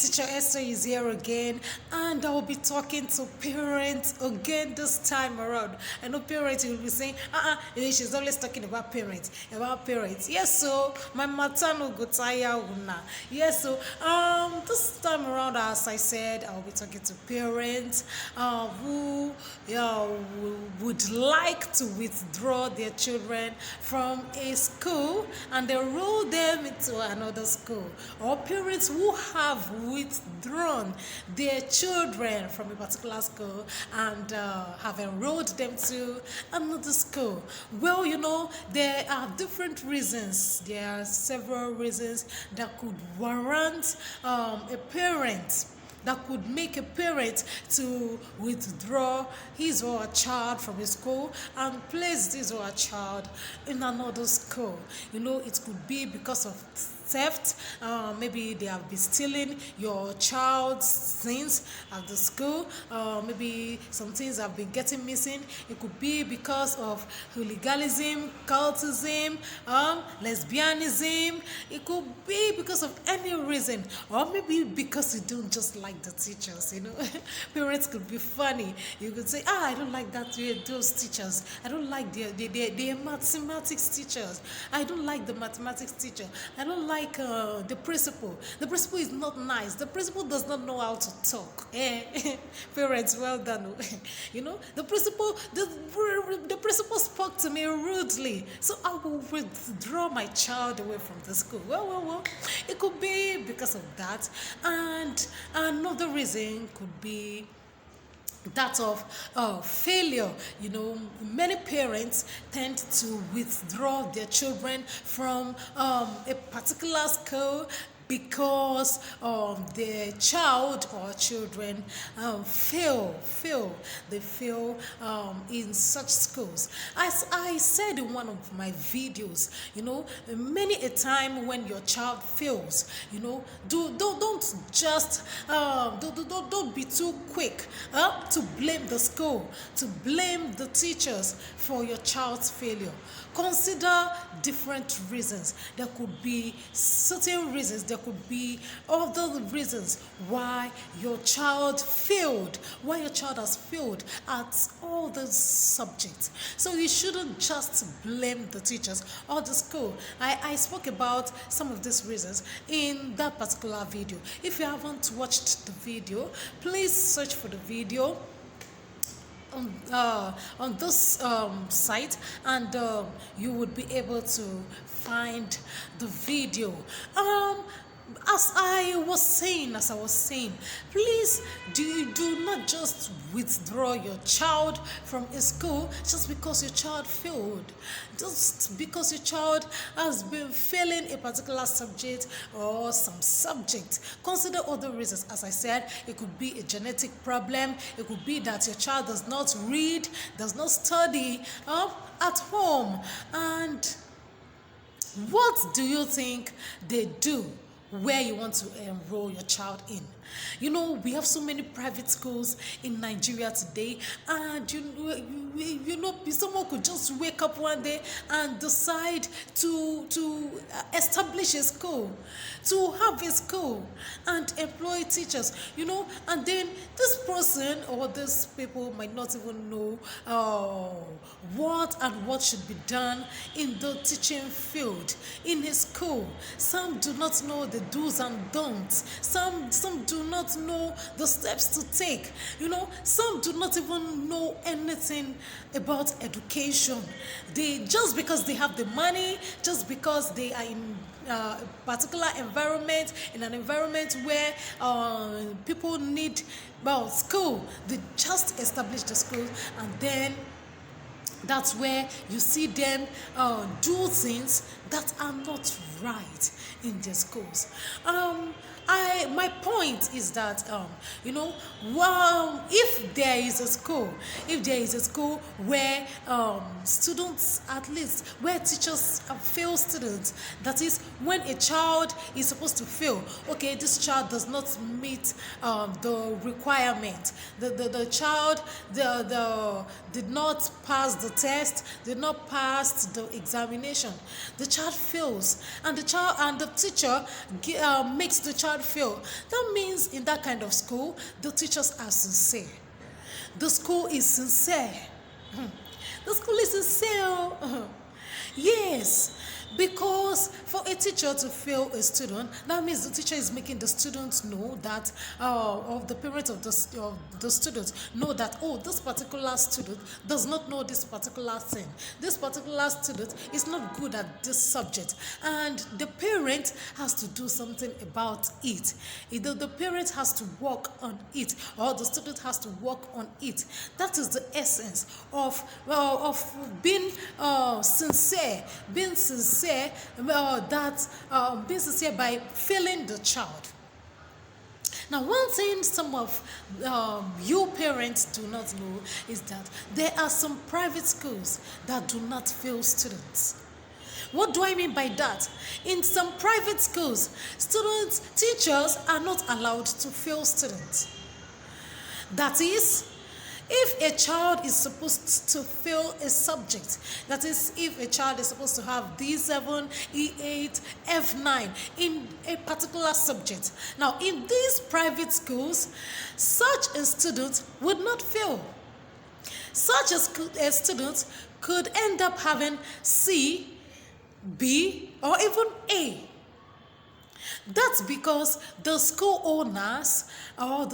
Teacher Esther is here again, and I will be talking to parents again this time around. I know parents will be saying, she's always talking about parents, about parents. Yes, so my matano gotaya una. Yes, so this time around, as I said, I will be talking to parents who would like to withdraw their children from a school and enroll them into another school, or parents who have withdrawn their children from a particular school and have enrolled them to another school. Well, there are different reasons. There are several reasons that could warrant a parent, that could make a parent to withdraw his or her child from a school and place his or her child in another school. It could be because of theft. Maybe they have been stealing your child's things at the school. Maybe some things have been getting missing. It could be because of hooliganism, cultism, lesbianism. It could be because of any reason, or maybe because you don't just like the teachers. Parents could be funny. You could say, I don't like those teachers. I don't like the mathematics teachers. I don't like the mathematics teacher. I don't like the principal. The principal is not nice. The principal does not know how to talk. Parents, well done. The principal spoke to me rudely, so I will withdraw my child away from the school. Well. It could be because of that, and another reason could be that of failure. Many parents tend to withdraw their children from a particular school because their child or children fail. They fail in such schools. As I said in one of my videos, many a time when your child fails, don't just don't be too quick to blame the school, to blame the teachers for your child's failure. Consider different reasons. There could be certain reasons, there could be other reasons why your child failed, why your child has failed at all the subjects. So you shouldn't just blame the teachers or the school. I spoke about some of these reasons in that particular video. If you haven't watched the video, please search for the video on this site, and you would be able to find the video. As I was saying, please do not just withdraw your child from a school just because your child failed, just because your child has been failing a particular subject or some subject. Consider other reasons. As I said, it could be a genetic problem. It could be that your child does not read, does not study at home. And what do you think they do where you want to enroll your child in? We have so many private schools in Nigeria today, and someone could just wake up one day and decide to establish a school, to have a school and employ teachers, and then this person or these people might not even know what should be done in the teaching field in a school. Some do not know the do's and don'ts. Some do not know the steps to take. Some do not even know anything about education. They, just because they have the money, just because they are in a particular environment, in an environment where people need school, they just establish the school, and then that's where you see them do things that are not right in their schools. My point is that if there is a school where students, at least where teachers fail students, that is, when a child is supposed to fail, okay, this child does not meet the requirement, the child did not pass the test, did not pass the examination, the child fails, and the teacher makes the child fail, That means in that kind of school, the teachers are sincere. The school is sincere. The school is sincere. Yes, because for a teacher to fail a student, that means the teacher is making the students know that, of the parents of the students know that, oh, this particular student does not know this particular thing. This particular student is not good at this subject, and the parent has to do something about it. Either the parent has to work on it, or the student has to work on it. That is the essence of being sincere, being sincere, being sincere by failing the child. Now, one thing some of you parents do not know is that there are some private schools that do not fail students. What do I mean by that? In some private schools, teachers are not allowed to fail students. That is, if a child is supposed to fail a subject, that is, if a child is supposed to have D7, E8, F9 in a particular subject. Now, in these private schools, such a student would not fail. Such a student could end up having C, B, or even A. That's because the school owners have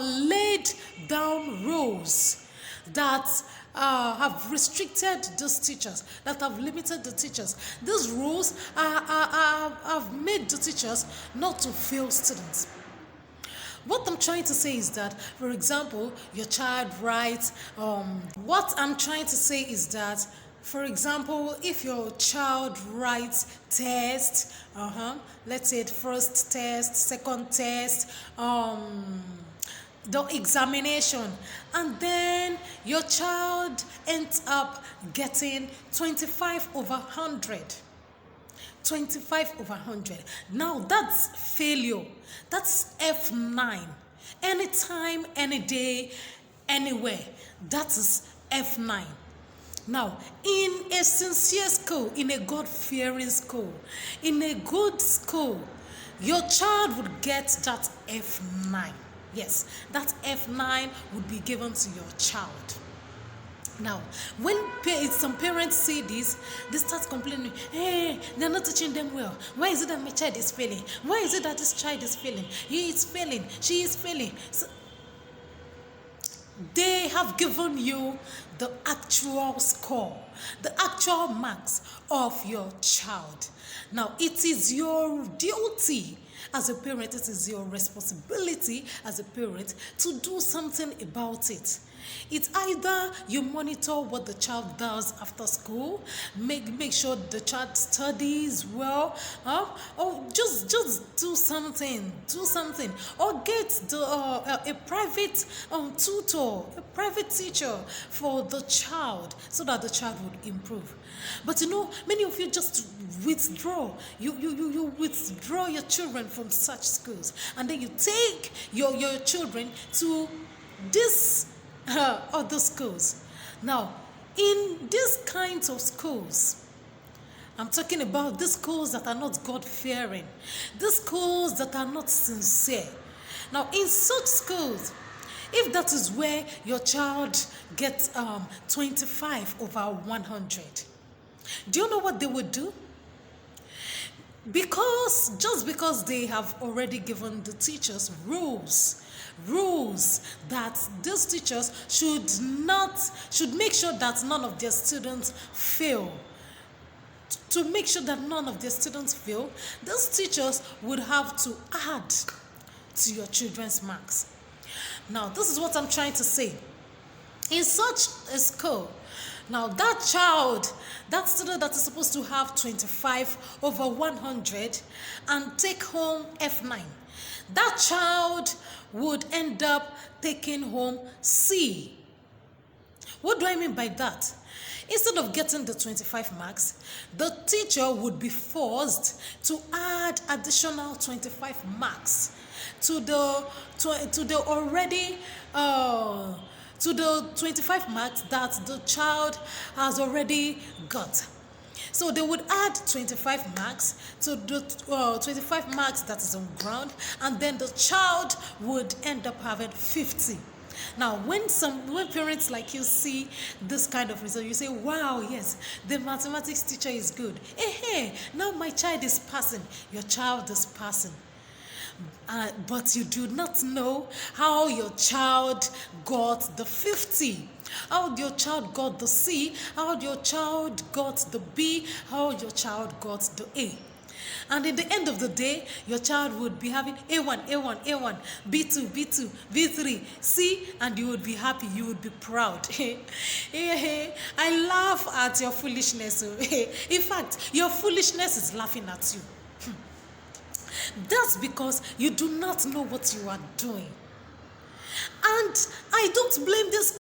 laid down rules that have restricted these teachers, that have limited the teachers. These rules have made the teachers not to fail students. What I'm trying to say is that, for example, your child writes, for example, if your child writes tests, let's say first test, second test, the examination, and then your child ends up getting 25 over 100. 25 over 100. Now that's failure. That's F9. Anytime, any day, anywhere. That is F9. Now, in a sincere school, in a God-fearing school, in a good school, your child would get that F9. Yes, that F9 would be given to your child. Now, when some parents see this, they start complaining, hey, they're not teaching them well. Why is it that my child is failing? Why is it that this child is failing? He is failing. She is failing. So, they have given you the actual score, the actual marks of your child. Now, it is your duty as a parent, it is your responsibility as a parent to do something about it. It's either you monitor what the child does after school, make sure the child studies well, or just do something, or get a private tutor, a private teacher for the child, so that the child would improve. But many of you just withdraw. You withdraw your children from such schools, and then you take your children to this other schools. Now, in these kinds of schools, I'm talking about these schools that are not God-fearing, these schools that are not sincere. Now, in such schools, if that is where your child gets 25 over 100, do you know what they would do? Just because they have already given the teachers rules that these teachers should make sure that none of their students fail. To make sure that none of their students fail, these teachers would have to add to your children's marks. Now, this is what I'm trying to say. In such a school, now that student that is supposed to have 25 over 100 and take home F9, that child would end up taking home C. What do I mean by that? Instead of getting the 25 marks, the teacher would be forced to add additional 25 marks to the 25 marks that the child has already got. So they would add 25 marks to the 25 marks that is on ground, and then the child would end up having 50. Now, when parents like you see this kind of result, you say, "Wow, yes, the mathematics teacher is good. Hey, hey, now my child is passing. Your child is passing." But you do not know how your child got the 50, how your child got the C, how your child got the B, how your child got the A. And in the end of the day, your child would be having A1, A1, A1, B2, B2, B3, C, and you would be happy, you would be proud. I laugh at your foolishness. In fact, your foolishness is laughing at you. That's because you do not know what you are doing. And I don't blame this